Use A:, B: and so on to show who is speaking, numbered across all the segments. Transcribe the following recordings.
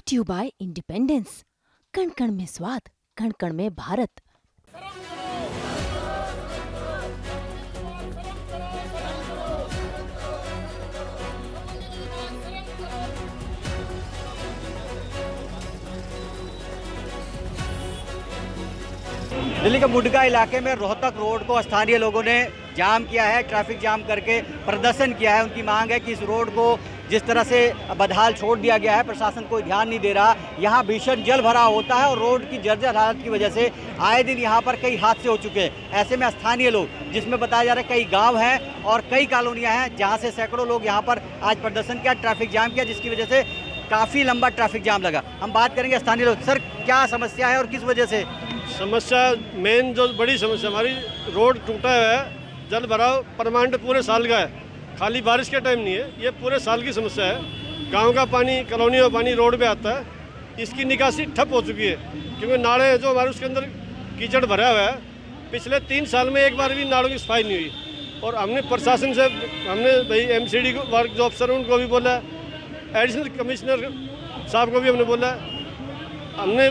A: Brought you bye independence. कण कण में स्वाद, कण कण में भारत।
B: दिल्ली के मुंडका इलाके में रोहतक रोड को स्थानीय लोगों ने जाम किया है, ट्रैफिक जाम करके प्रदर्शन किया है। उनकी मांग है कि इस रोड को जिस तरह से बदहाल छोड़ दिया गया है, प्रशासन कोई ध्यान नहीं दे रहा। यहाँ भीषण जल भराव होता है और रोड की जर्जर हालत की वजह से आए दिन यहाँ पर कई हादसे हो चुके हैं। ऐसे में स्थानीय लोग, जिसमें बताया जा रहा है कई गाँव हैं और कई कॉलोनियाँ हैं, जहाँ से सैकड़ों लोग यहाँ पर आज प्रदर्शन किया, ट्रैफिक जाम किया, जिसकी वजह से काफ़ी लंबा ट्रैफिक जाम लगा। हम बात करेंगे स्थानीय लोग। सर, क्या समस्या है और किस वजह से?
C: समस्या मेन जो बड़ी समस्या हमारी रोड टूटा है, जल भराव परमानेंट पूरे साल का है, खाली बारिश के टाइम नहीं है, ये पूरे साल की समस्या है। गांव का पानी, कॉलोनियों का पानी रोड पे आता है, इसकी निकासी ठप हो चुकी है क्योंकि नाले जो हमारे उसके अंदर कीचड़ भरा हुआ है। पिछले 3 साल में एक बार भी नालों की सफाई नहीं हुई और हमने प्रशासन से, हमने भाई MCD वर्क जो अफसर उनको भी बोला, एडिशनल कमिश्नर साहब को भी हमने बोला, हमने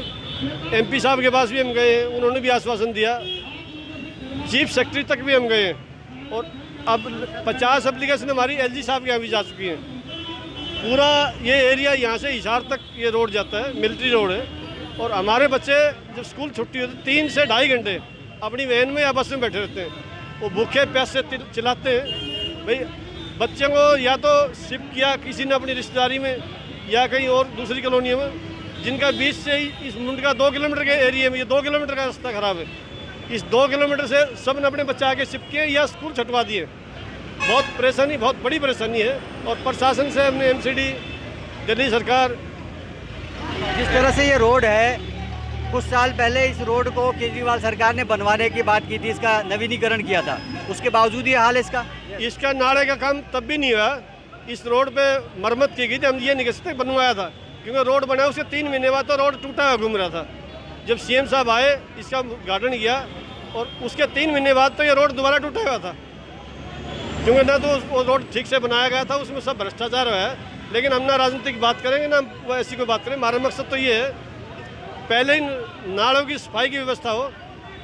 C: MP साहब के पास भी हम गए हैं, उन्होंने भी आश्वासन दिया, चीफ सेक्रेटरी तक भी हम गए हैं और अब 50 एप्लीकेशन हमारी LG साहब के यहाँ भी जा चुकी हैं। पूरा ये एरिया यहाँ से हिसार तक ये रोड जाता है, मिलिट्री रोड है और हमारे बच्चे जब स्कूल छुट्टी होती है 3 से 2.5 घंटे अपनी वैन में या बस में बैठे रहते हैं, वो भूखे प्यासे चिल्लाते हैं। भाई बच्चों को या तो शिफ्ट किया किसी ने अपनी रिश्तेदारी में या कहीं और दूसरी कॉलोनी में, जिनका बीच से ही इस मुंडका 2 किलोमीटर के एरिया में, ये 2 किलोमीटर का रास्ता खराब है, इस 2 किलोमीटर से सब ने अपने बच्चे आके शिफ्ट किए या स्कूल छटवा दिए। बहुत परेशानी, बहुत बड़ी परेशानी है और प्रशासन से हमने MCD, दिल्ली सरकार,
B: जिस तरह से ये रोड है, कुछ साल पहले इस रोड को केजरीवाल सरकार ने बनवाने की बात की थी, इसका नवीनीकरण किया था, उसके बावजूद ये हाल है इसका
C: नाले का काम तब भी नहीं हुआ। इस रोड पे मरम्मत की गई थी, हम ये नहीं कह सकते बनवाया था क्योंकि रोड बना उसके 3 महीने बाद तो रोड टूटा हुआ घूम रहा था। जब CM साहब आए, इसका उद्घाटन किया और उसके 3 महीने बाद तो ये रोड दोबारा टूटा हुआ था क्योंकि ना तो वो रोड ठीक से बनाया गया था, उसमें सब भ्रष्टाचार हुआ है। लेकिन हम ना राजनीतिक बात करेंगे ना वो ऐसी कोई बात करें, हमारा मकसद तो ये है पहले ही नालों की सफाई की व्यवस्था हो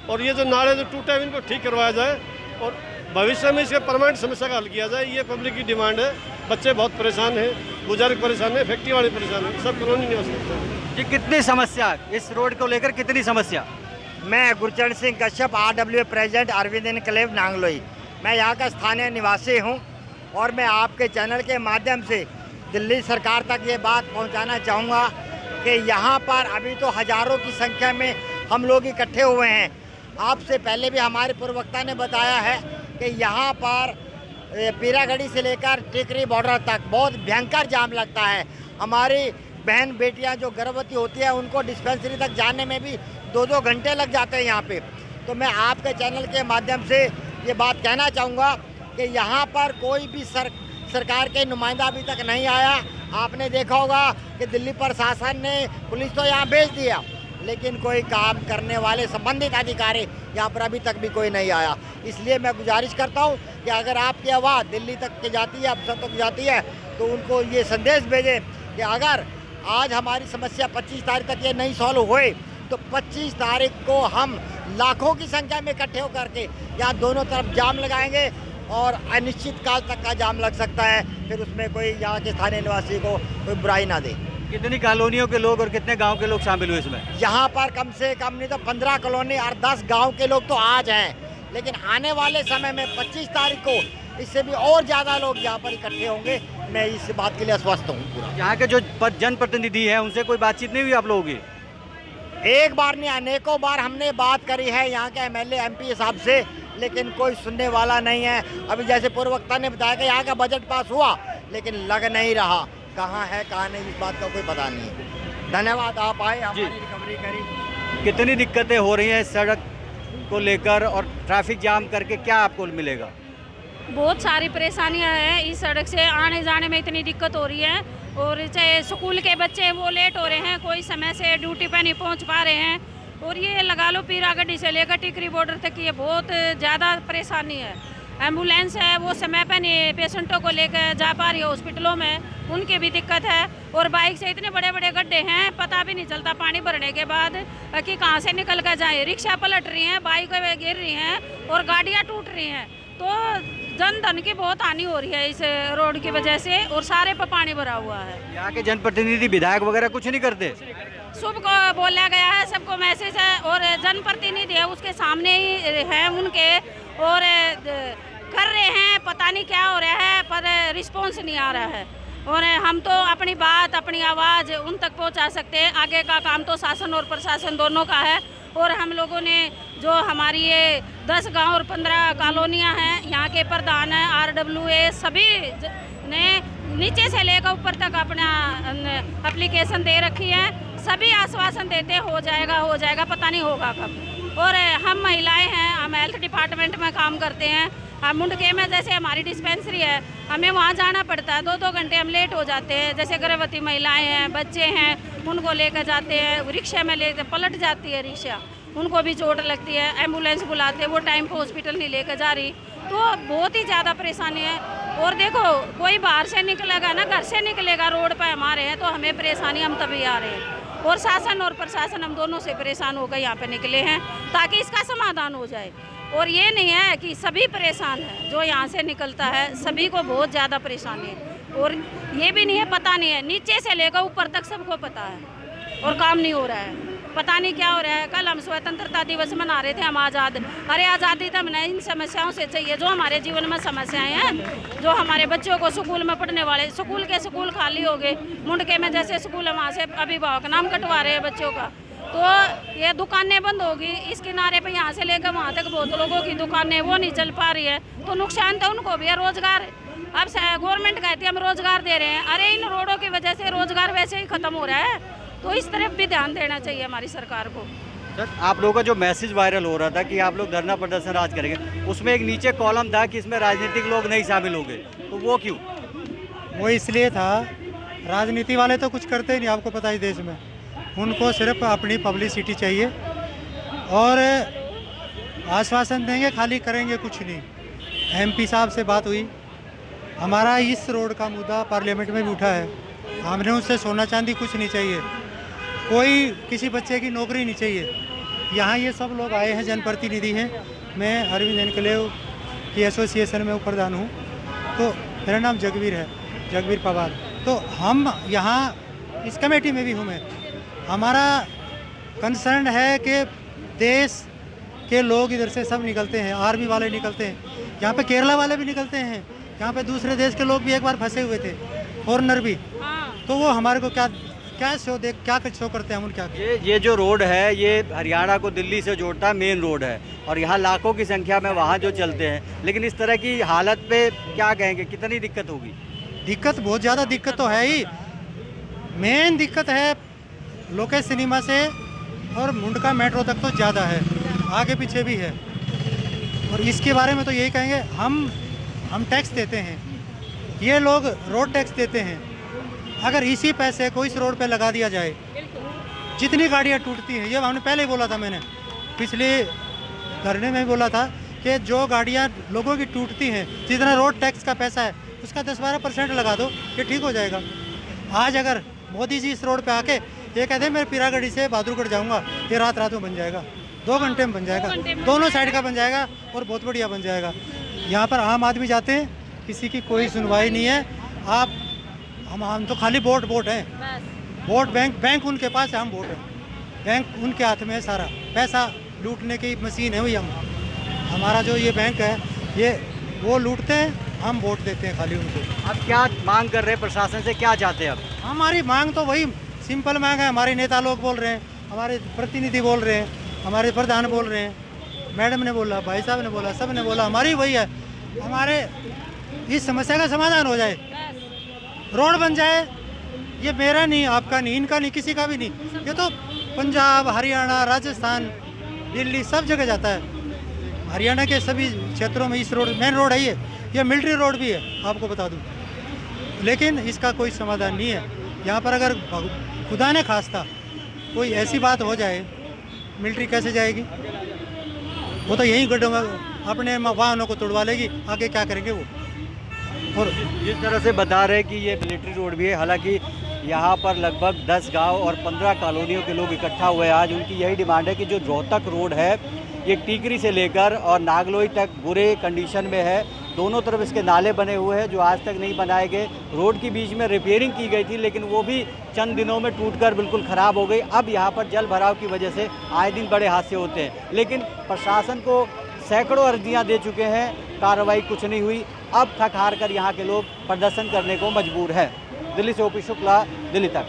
C: और ये जो नाले जो टूटे हैं इनको ठीक करवाया जाए और भविष्य में इसके परमानेंट समस्या का हल किया जाए। ये पब्लिक की डिमांड है। बच्चे बहुत परेशान हैं, बुजुर्ग परेशान है, फैक्ट्री वाले परेशान है, सब कॉलोनी निवासी हैं।
B: जी, कितनी समस्या इस रोड को लेकर, कितनी समस्या?
D: मैं Gurcharan Singh Kashyap, RWA president Arvind enclave Nangloi. मैं यहाँ का स्थानीय निवासी हूँ और मैं आपके चैनल के माध्यम से दिल्ली सरकार तक ये बात पहुँचाना चाहूँगा कि यहाँ पर अभी तो हज़ारों की संख्या में हम लोग इकट्ठे हुए हैं। आपसे पहले भी हमारे प्रवक्ता ने बताया है कि यहाँ पर पीरागढ़ी से लेकर टिकरी बॉर्डर तक बहुत भयंकर जाम लगता है। हमारी बहन बेटियां जो गर्भवती होती है उनको डिस्पेंसरी तक जाने में भी 2-2 घंटे लग जाते हैं यहाँ पे। तो मैं आपके चैनल के माध्यम से ये बात कहना चाहूँगा कि यहाँ पर कोई भी सरकार के नुमाइंदा अभी तक नहीं आया। आपने देखा होगा कि दिल्ली प्रशासन ने पुलिस तो यहाँ भेज दिया, लेकिन कोई काम करने वाले संबंधित अधिकारी यहाँ पर अभी तक भी कोई नहीं आया। इसलिए मैं गुजारिश करता हूँ कि अगर आपकी आवाज़ दिल्ली तक के जाती है, अफसर तक जाती है, तो उनको ये संदेश भेजें कि अगर आज हमारी समस्या 25 तारीख तक ये नहीं सॉल्व हुए तो 25 तारीख को हम लाखों की संख्या में इकट्ठे होकर के यहाँ दोनों तरफ जाम लगाएंगे और अनिश्चित काल तक का जाम लग सकता है। फिर उसमें कोई यहाँ के स्थानीय निवासी को कोई बुराई ना दे।
B: कितनी कॉलोनियों के लोग और कितने गांव के लोग शामिल हुए इसमें?
D: यहाँ पर कम से कम नहीं तो 15 कॉलोनी और 10 गांव के लोग तो आज हैं, लेकिन आने वाले समय में 25 तारीख को इससे भी और ज़्यादा लोग यहाँ पर इकट्ठे होंगे। मैं इस बात के लिए आश्वस्त हूँ पूरा।
B: यहाँ के जो जनप्रतिनिधि हैं उनसे कोई बातचीत नहीं हुई आप लोगों की?
D: एक बार नहीं, अनेकों बार हमने बात करी है यहाँ के MLA MP साहब से, लेकिन कोई सुनने वाला नहीं है। अभी जैसे पूर्ववक्ता ने बताया कि यहाँ का बजट पास हुआ, लेकिन लग नहीं रहा कहाँ है कहाँ नहीं, इस बात का कोई पता नहीं है। धन्यवाद, आप आए, हमारी रिकवरी करी।
B: कितनी दिक्कतें हो रही हैं सड़क को लेकर और ट्रैफिक जाम करके, क्या आपको मिलेगा?
E: बहुत सारी परेशानियां हैं। इस सड़क से आने जाने में इतनी दिक्कत हो रही है और चाहे स्कूल के बच्चे हैं वो लेट हो रहे हैं, कोई समय से ड्यूटी पे नहीं पहुंच पा रहे हैं और ये लगा लो पीरागढ़ी से लेकर टिकरी बॉर्डर तक ये बहुत ज़्यादा परेशानी है। एम्बुलेंस है वो समय पर नहीं पेशेंटों को लेकर जा पा रही है हॉस्पिटलों में, उनकी भी दिक्कत है। और बाइक से इतने बड़े बड़े गड्ढे हैं, पता भी नहीं चलता पानी भरने के बाद कि कहाँ से निकल कर जाए। रिक्शा पलट रही हैं, बाइकें गिर रही हैं और गाड़ियाँ टूट रही हैं। तो जन धन की बहुत हानि हो रही है इस रोड की वजह से, और सारे पर पानी भरा हुआ है।
B: यहाँ के जनप्रतिनिधि विधायक वगैरह कुछ नहीं करते?
E: सबको बोला गया है, सबको मैसेज है, और जनप्रतिनिधि है उसके सामने ही है उनके, और कर रहे हैं, पता नहीं क्या हो रहा है, पर रिस्पॉन्स नहीं आ रहा है। और हम तो अपनी बात, अपनी आवाज़ उन तक पहुंचा सकते हैं। आगे का काम तो शासन और प्रशासन दोनों का है। और हम लोगों ने जो हमारी ये 10 गांव और 15 कॉलोनियां हैं, यहाँ के प्रधान हैं, RWA सभी ने नीचे से लेकर ऊपर तक अपना एप्लीकेशन दे रखी है। सभी आश्वासन देते हो जाएगा, पता नहीं होगा कब। और हम महिलाएं हैं, हम हेल्थ डिपार्टमेंट में काम करते हैं। हम मुंडके में जैसे हमारी डिस्पेंसरी है, हमें वहाँ जाना पड़ता है, 2-2 घंटे हम लेट हो जाते हैं। जैसे गर्भवती महिलाएं हैं, बच्चे हैं, उनको लेकर जाते हैं, रिक्शा में लेकर पलट जाती है रिक्शा, उनको भी चोट लगती है। एम्बुलेंस बुलाते हैं, वो टाइम पे हॉस्पिटल नहीं लेकर जा रही, तो बहुत ही ज़्यादा परेशानी है। और देखो, कोई बाहर से निकलेगा ना, घर से निकलेगा, रोड पर हमारे हैं तो हमें परेशानी, हम तभी आ रहे हैं। और शासन और प्रशासन हम दोनों से परेशान होकर यहाँ पे निकले हैं ताकि इसका समाधान हो जाए। और ये नहीं है कि सभी परेशान हैं, जो यहाँ से निकलता है सभी को बहुत ज़्यादा परेशानी है। और ये भी नहीं है, पता नहीं है, नीचे से लेकर ऊपर तक सबको पता है और काम नहीं हो रहा है, पता नहीं क्या हो रहा है। कल हम स्वतंत्रता दिवस मना रहे थे, हम आज़ाद, अरे आज़ादी तो हमें इन समस्याओं से चाहिए जो हमारे जीवन में समस्याएं हैं। जो हमारे बच्चों को स्कूल में पढ़ने वाले, स्कूल खाली हो गए, मुंडके में जैसे स्कूल है वहाँ से अभिभावक नाम कटवा रहे हैं बच्चों का, तो ये दुकानें बंद होगी। इस किनारे पे यहाँ से लेकर वहाँ तक बहुत लोगों की दुकानें वो नहीं चल पा रही है, तो नुकसान तो उनको भी है। रोजगार अब गवर्नमेंट कहती है हम रोजगार दे रहे हैं, अरे इन रोडों की वजह से रोजगार वैसे ही खत्म हो रहा है, तो इस तरफ भी ध्यान देना चाहिए हमारी सरकार को।
B: सर, आप लोगों का जो मैसेज वायरल हो रहा था कि आप लोग धरना प्रदर्शन आज करेंगे, उसमें एक नीचे कॉलम था कि इसमें राजनीतिक लोग नहीं शामिल होंगे, तो वो क्यों?
F: वो इसलिए था, राजनीति वाले तो कुछ करते ही नहीं, आपको पता ही देश में, उनको सिर्फ अपनी पब्लिसिटी चाहिए और आश्वासन देंगे, खाली करेंगे कुछ नहीं। MP साहब से बात हुई, हमारा इस रोड का मुद्दा पार्लियामेंट में भी उठा है, हमने उससे सोना चांदी कुछ नहीं चाहिए, कोई किसी बच्चे की नौकरी नहीं चाहिए। यहाँ ये सब लोग आए हैं, जनप्रतिनिधि हैं, मैं अरविंद एनक्लेव की एसोसिएशन में प्रधान हूँ, तो मेरा नाम जगवीर है, जगवीर पवार। तो हम यहाँ इस कमेटी में भी हूँ मैं, हमारा कंसर्न है कि देश के लोग इधर से सब निकलते हैं, आर्मी वाले निकलते हैं, यहाँ पे केरला वाले भी निकलते हैं, यहाँ पे दूसरे देश के लोग भी एक बार फंसे हुए थे, फॉरनर भी, तो वो हमारे को क्या शो करते हैं हम क्या।
B: ये जो रोड है ये हरियाणा को दिल्ली से जोड़ता है, मेन रोड है, और यहाँ लाखों की संख्या में वाहन जो चलते हैं, लेकिन इस तरह की हालत पे क्या कहेंगे, कितनी दिक्कत होगी?
F: दिक्कत बहुत ज़्यादा दिक्कत तो है ही। मेन दिक्कत है लोकेश सिनेमा से और मुंडका मेट्रो तक तो ज़्यादा है, आगे पीछे भी है। और इसके बारे में तो यही कहेंगे, हम टैक्स देते हैं, ये लोग रोड टैक्स देते हैं, अगर इसी पैसे को इस रोड पे लगा दिया जाए, जितनी गाड़ियाँ टूटती हैं, ये हमने पहले ही बोला था, मैंने पिछले धरने में बोला था कि जो गाड़ियाँ लोगों की टूटती हैं, जितना रोड टैक्स का पैसा है उसका 10-12% लगा दो, ये ठीक हो जाएगा। आज अगर मोदी जी इस रोड पे आके ये कहते हैं मैं पीरागढ़ी से बहादुरगढ़ जाऊंगा, ये रात में बन जाएगा, 2 घंटे में बन जाएगा, दोनों साइड का बन जाएगा और बहुत बढ़िया बन जाएगा। यहाँ पर आम आदमी जाते हैं, किसी की कोई सुनवाई नहीं है। आप हम तो खाली वोट हैं, वोट बैंक उनके पास है, हम वोट हैं, बैंक उनके हाथ में है, सारा पैसा लूटने की मशीन है वही हमारा जो ये बैंक है, ये वो लूटते हैं, हम वोट देते हैं खाली उनको।
B: अब क्या मांग कर रहे हैं प्रशासन से, क्या चाहते हैं अब?
F: हमारी मांग तो वही सिंपल मांग है, हमारे नेता लोग बोल रहे हैं, हमारे प्रतिनिधि बोल रहे हैं, हमारे प्रधान बोल रहे हैं, मैडम ने बोला, भाई साहब ने बोला, सब ने बोला, हमारी वही है, हमारे इस समस्या का समाधान हो जाए, रोड बन जाए। ये मेरा नहीं, आपका नहीं, इनका नहीं, किसी का भी नहीं, ये तो पंजाब, हरियाणा, राजस्थान, दिल्ली सब जगह जाता है। हरियाणा के सभी क्षेत्रों में इस रोड, मेन रोड है ये मिलिट्री रोड भी है, आपको बता दूं, लेकिन इसका कोई समाधान नहीं है। यहाँ पर अगर खुदा ने खास्ता कोई ऐसी बात हो जाए, मिलिट्री कैसे जाएगी? वो तो यहीं गड्ढों में अपने वाहनों को तुड़वा लेगी, आगे क्या करेंगे वो। और
B: जिस तरह से बता रहे कि ये मिलिट्री रोड भी है, हालांकि यहाँ पर लगभग 10 गांव और 15 कॉलोनियों के लोग इकट्ठा हुए हैं। आज उनकी यही डिमांड है कि जो रोहतक रोड है ये टीकरी से लेकर और नागलोई तक बुरे कंडीशन में है। दोनों तरफ इसके नाले बने हुए हैं जो आज तक नहीं बनाए गए। रोड के बीच में रिपेयरिंग की गई थी लेकिन वो भी चंद दिनों में टूटकर बिल्कुल ख़राब हो गई। अब यहाँ पर जल भराव की वजह से आए दिन बड़े हादसे होते हैं, लेकिन प्रशासन को सैकड़ों अर्जियाँ दे चुके हैं, कार्रवाई कुछ नहीं हुई। अब थक हार कर यहाँ के लोग प्रदर्शन करने को मजबूर है। दिल्ली से ओपी शुक्ला, दिल्ली तक।